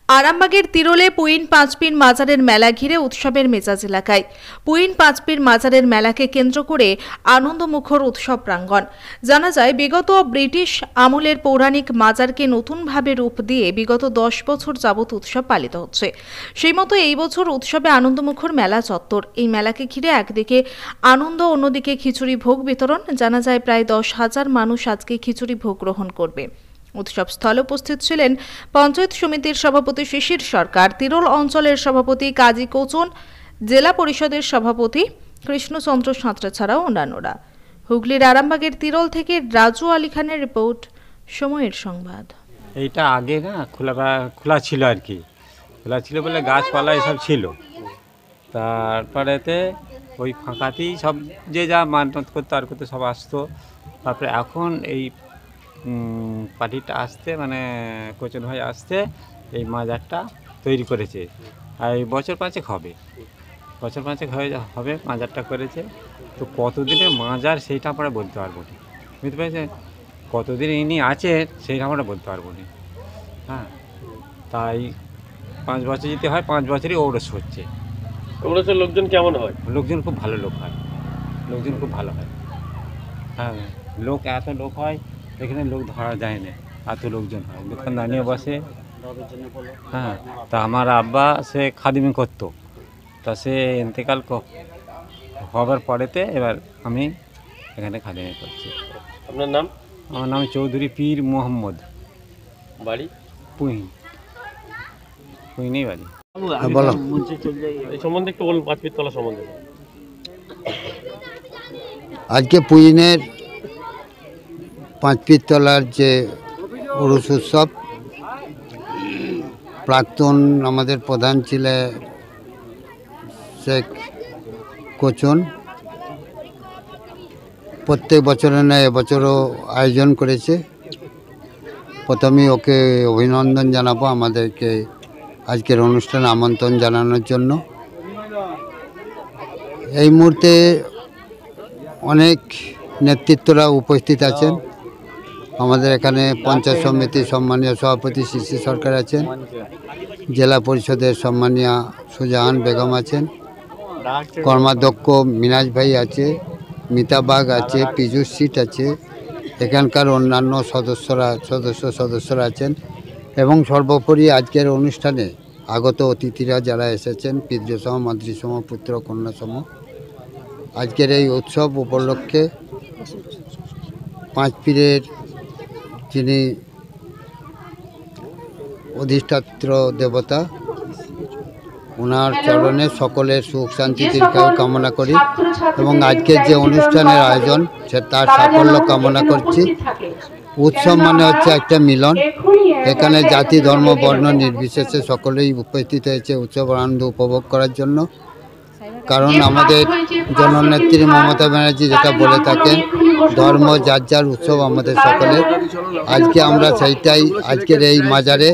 আরামবাগের তিরোলে পুইন পাঁচপীর মাজারের মেলা ঘিরে উৎসবের মেজাজ এলাকায়। পুইন পাঁচপীর মাজারের মেলাকে কেন্দ্র করে আনন্দমুখর উৎসব প্রাঙ্গণ। জানা যায়, বিগত ব্রিটিশ আমলের পৌরাণিক মাজারকে নতুনভাবে রূপ দিয়ে বিগত 10 বছর যাবৎ উৎসব পালিত হচ্ছে। সেই মতো এই বছর উৎসবে আনন্দমুখর মেলা চত্বর। এই মেলাকে ঘিরে একদিকে আনন্দ, অন্যদিকে খিচুড়ি ভোগ বিতরণ। জানা যায়, প্রায় 10,000 মানুষ আজকে খিচুড়ি ভোগ গ্রহণ করবে। উৎসব স্থলে উপস্থিত ছিলেন পঞ্চায়েত সমিতির সভাপতি শিশির সরকার, তিরোল অঞ্চলের সভাপতি কাজী কোচন, জেলা পরিষদের সভাপতি কৃষ্ণচন্দ্র সাঁতরা ছাড়াও অন্যান্যরা। হুগলির আরামবাগের তিরোল থেকে রাজু আলী খানের রিপোর্ট, সময়ের সংবাদ। এইটা আগে না খোলা ছিল আর কি, খোলা ছিল বলে গাছপালা এসব ছিল। তারপরেতে ওই ফাঁকাতেই সব যে যা মানত করতে আর করতে সব আসতো। তারপরে এখন এই পার্টিটা আসতে মানে কোচন ভাই আসতে এই মাজারটা তৈরি করেছে। আর এই বছর পাঁচেক হবে মাজারটা করেছে। তো কতদিনের মাজার সেইটা আমরা বলতে পারবো না, বুঝতে পেরেছেন? কতদিন ইনি আছে সেইটা আমরা বলতে পারবো না। হ্যাঁ, তাই 5 বছর যদি হয় 5 বছরই ঔরস হচ্ছে। ঔরসের লোকজন কেমন হয়? লোকজন খুব ভালো লোক হয়, লোকজন খুব ভালো হয়। হ্যাঁ, এত লোক হয় এখানে, লোক ধরা যায় না, এত লোকজন হয়। দোকানদানিও বসে। হ্যাঁ, তা আমার আব্বা সে খাদিমি করতো, তা সে ইন্তেকাল হবার পরেতে এবার আমি এখানে খাদিমি করছি। আপনার নাম? আমার নাম চৌধুরী পীর মোহাম্মদ, বাড়ি পুইনেই বাড়ি। বলো, এই সম্বন্ধে একটু বলুন, পাঁচপীর তলা সম্বন্ধে। আজকে পুইনের পাঁচপীর তলার যে উরুস উৎসব, প্রাক্তন আমাদের প্রধান ছিলেন শেখ কোচন। প্রত্যেক বছরে না এবছরও আয়োজন করেছে। প্রথমেই ওকে অভিনন্দন জানাবো আমাদেরকে আজকের অনুষ্ঠানে আমন্ত্রণ জানানোর জন্য। এই মুহূর্তে অনেক নেতৃত্বরা উপস্থিত আছেন। আমাদের এখানে পঞ্চায়েত সমিতির সম্মানীয় সভাপতি শিশির সরকার আছেন, জেলা পরিষদের সম্মানীয় সুজাহান বেগম আছেন, কর্মাধ্যক্ষ মিনাজ ভাই আছে, মিতা বাগ আছে, পীযুষ সিট আছে, এখানকার অন্যান্য সদস্যরা আছেন। এবং সর্বোপরি আজকের অনুষ্ঠানে আগত অতিথিরা যারা এসেছেন, পিতৃসম, মাতৃসম, পুত্র কন্যাসম, আজকের এই উৎসব উপলক্ষে পাঁচপীরের যিনি অধিষ্ঠাত্র দেবতা, ওনার চরণে সকলের সুখ শান্তি দীর্ঘায়ু কামনা করি এবং আজকের যে অনুষ্ঠানের আয়োজন তার সাফল্য কামনা করছি। উৎসব মানে হচ্ছে একটা মিলন। এখানে জাতি, ধর্ম, বর্ণ নির্বিশেষে সকলেই উপস্থিত হয়েছে উৎসব আনন্দ উপভোগ করার জন্য। কারণ আমাদের জননেত্রী মমতা ব্যানার্জি যেটা বলে থাকেন, ধর্ম যার যার, উৎসব আমাদের সকলের। আজকে আমরা সেইটাই আজকের এই মাজারে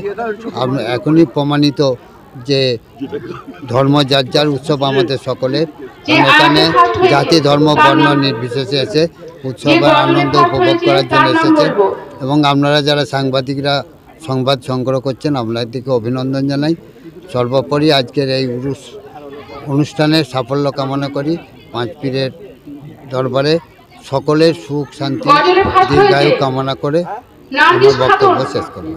এখনই প্রমাণিত যে ধর্ম যার যার, উৎসব আমাদের সকলের। এখানে জাতি, ধর্ম, বর্ণ নির্বিশেষে এসে উৎসবের আনন্দ উপভোগ করার জন্য এসেছেন। এবং আপনারা যারা সাংবাদিকরা সংবাদ সংগ্রহ করছেন, আপনাদেরকে অভিনন্দন জানাই। সর্বোপরি আজকের এই অনুষ্ঠানের সাফল্য কামনা করি। পাঁচপীরের দরবারে সকলের সুখ শান্তি দীর্ঘায়ু কামনা করে আমার বক্তব্য শেষ করব।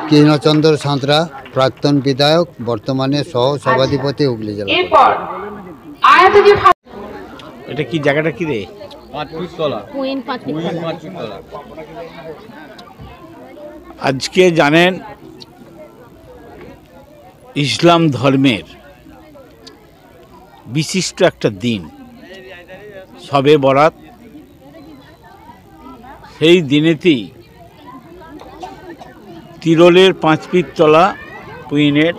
কৃষ্ণচন্দ্র সাঁতরা, প্রাক্তন বিধায়ক, বর্তমানে সহ সভাধিপতি, হুগলি জেলা। এটা কি জায়গাটা কি রে? আজকে জানেন ইসলাম ধর্মের বিশিষ্ট একটা দিন, শবে বরাত। সেই দিনেতেই তিরোলের পাঁচপীর তলা পুইনের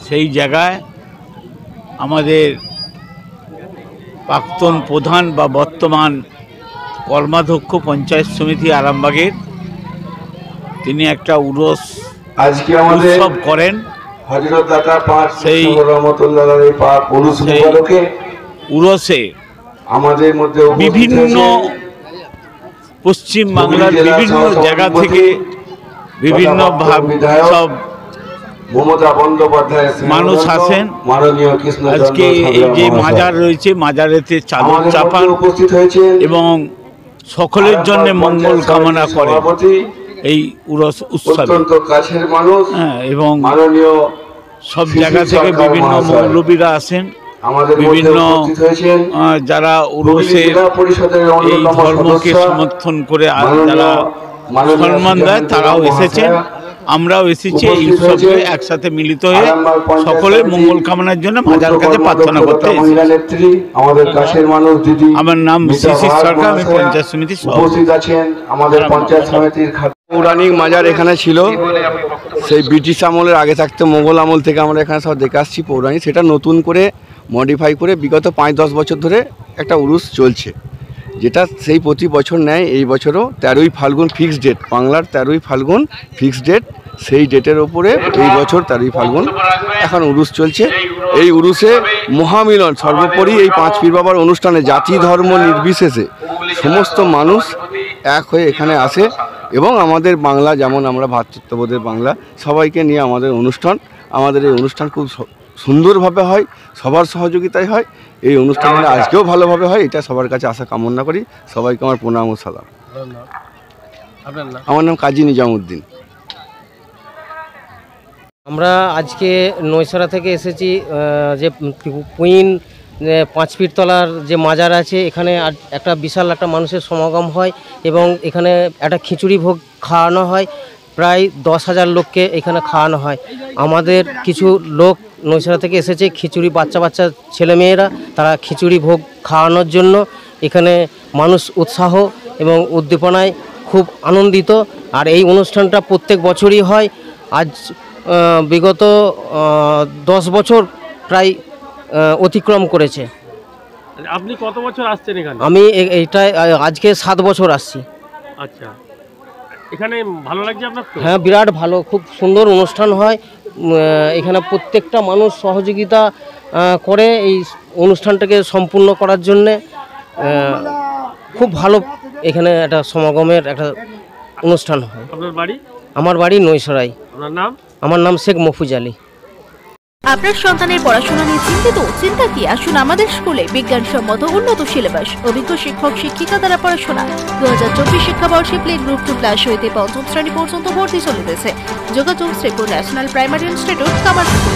সেই জায়গায় আমাদের প্রাক্তন প্রধান বা বর্তমান কর্মাধ্যক্ষ পঞ্চায়েত সমিতি আরামবাগের, তিনি একটা উরস উৎসব করেন। সেই উরসে আমাদের মধ্যে বিভিন্ন পশ্চিম বাংলার বিভিন্ন জায়গা থেকে বিভিন্ন সব মমতা বন্দ্যোপাধ্যায় মানুষ আসেন। মাননীয় কৃষ্ণ আজকে এই যে মাজার রয়েছে, মাজারেতে চাদর চাপান উপস্থিত হয়েছে এবং সকলের জন্য মঙ্গল কামনা করে এই উরস উৎসবে। অত্যন্ত কাছের মানুষ এবং মাননীয় সব জায়গা থেকে বিভিন্ন মৌলবীরা আসেন, বিভিন্ন যারা উরসের এই ধর্মকে সমর্থন করে যারা সম্মান দেয় তারাও এসেছেন, আমরাও এসেছি এই উৎসবে একসাথে মিলিত হয়ে সকলের মঙ্গল কামনার জন্য মাজার কাছে প্রার্থনা করতে এসেছি। আমাদের কাছের মানুষ দিদি, আমার নাম শিশির সরকার, আমি পঞ্চায়েত সমিতির উপস্থিত আছেন আমাদের পঞ্চায়েত সমিতির। পৌরাণিক মাজার এখানে ছিল, সেই ব্রিটিশ আমলের আগে থাকতে মোগল আমল থেকে আমরা এখানে সব দেখে আসছি পৌরাণিক। সেটা নতুন করে মডিফাই করে বিগত 5-10 বছর ধরে একটা উরুস চলছে, যেটা সেই প্রতি বছর নেয়। এই বছরও 13ই ফাল্গুন ফিক্সড ডেট, বাংলার 13ই ফাল্গুন ফিক্সড ডেট। সেই ডেটের ওপরে এই বছর 13ই ফাল্গুন এখন উরুস চলছে। এই উরুসে মহামিলন, সর্বোপরি এই 5 পীর বাবার অনুষ্ঠানে জাতি ধর্ম নির্বিশেষে সমস্ত মানুষ এক হয়ে এখানে আসে এবং আমাদের বাংলা, যেমন আমরা ভ্রাতৃত্ববোধের বাংলা, সবাইকে নিয়ে আমাদের অনুষ্ঠান। আমাদের এই অনুষ্ঠান খুব সুন্দরভাবে হয়, সবার সহযোগিতায় হয়। এই অনুষ্ঠানটা আজকেও ভালোভাবে হয়, এটা সবার কাছে আশা কামনা করি। সবাইকে আমার প্রণাম ও সালাম। আমার নাম কাজী নিজামুদ্দিন। আমরা আজকে নৈসরা থেকে এসেছি, যে কুইন 5 পীরতলার যে মাজার আছে, এখানে একটা বিশাল একটা মানুষের সমাগম হয় এবং এখানে একটা খিচুড়ি ভোগ খাওয়ানো হয়। প্রায় 10,000 লোককে এখানে খাওয়ানো হয়। আমাদের কিছু লোক নৈসরা থেকে এসেছে, খিচুড়ি বাচ্চা ছেলেমেয়েরা, তারা খিচুড়ি ভোগ খাওয়ানোর জন্য। এখানে মানুষ উৎসাহ এবং উদ্দীপনায় খুব আনন্দিত। আর এই অনুষ্ঠানটা প্রত্যেক বছরই হয়। আজ বিগত 10 বছর প্রায় অতিক্রম করেছে। আপনি কত বছর আসছেন এখানে? আমি এইটা আজকে 7 বছর আসছি। আচ্ছা, এখানে ভালো লাগছে আপনার? হ্যাঁ, বিরাট ভালো, খুব সুন্দর অনুষ্ঠান হয়। এখানে প্রত্যেকটা মানুষ সহযোগিতা করে এই অনুষ্ঠানটাকে সম্পূর্ণ করার জন্যে। খুব ভালো এখানে একটা সমাগমের একটা অনুষ্ঠান হয়। আপনার বাড়ি? আমার বাড়ি নৈসরাই। আপনার নাম? আমার নাম শেখ মফুজ আলী। আপনার সন্তানের পড়াশোনা নিয়ে চিন্তিত? চিন্তা কি, আসুন আমাদের স্কুলে বিজ্ঞানসম্মত উন্নত সিলেবাস, অভিজ্ঞ শিক্ষক শিক্ষিকা দ্বারা পড়াশোনা। 2024 শিক্ষাবর্ষে প্লে গ্রুপ 2 ক্লাস হইতে 5ম শ্রেণী পর্যন্ত ভর্তি চলিতেছে। যোগাযোগ Sripur national primary institute, Kamarpukur.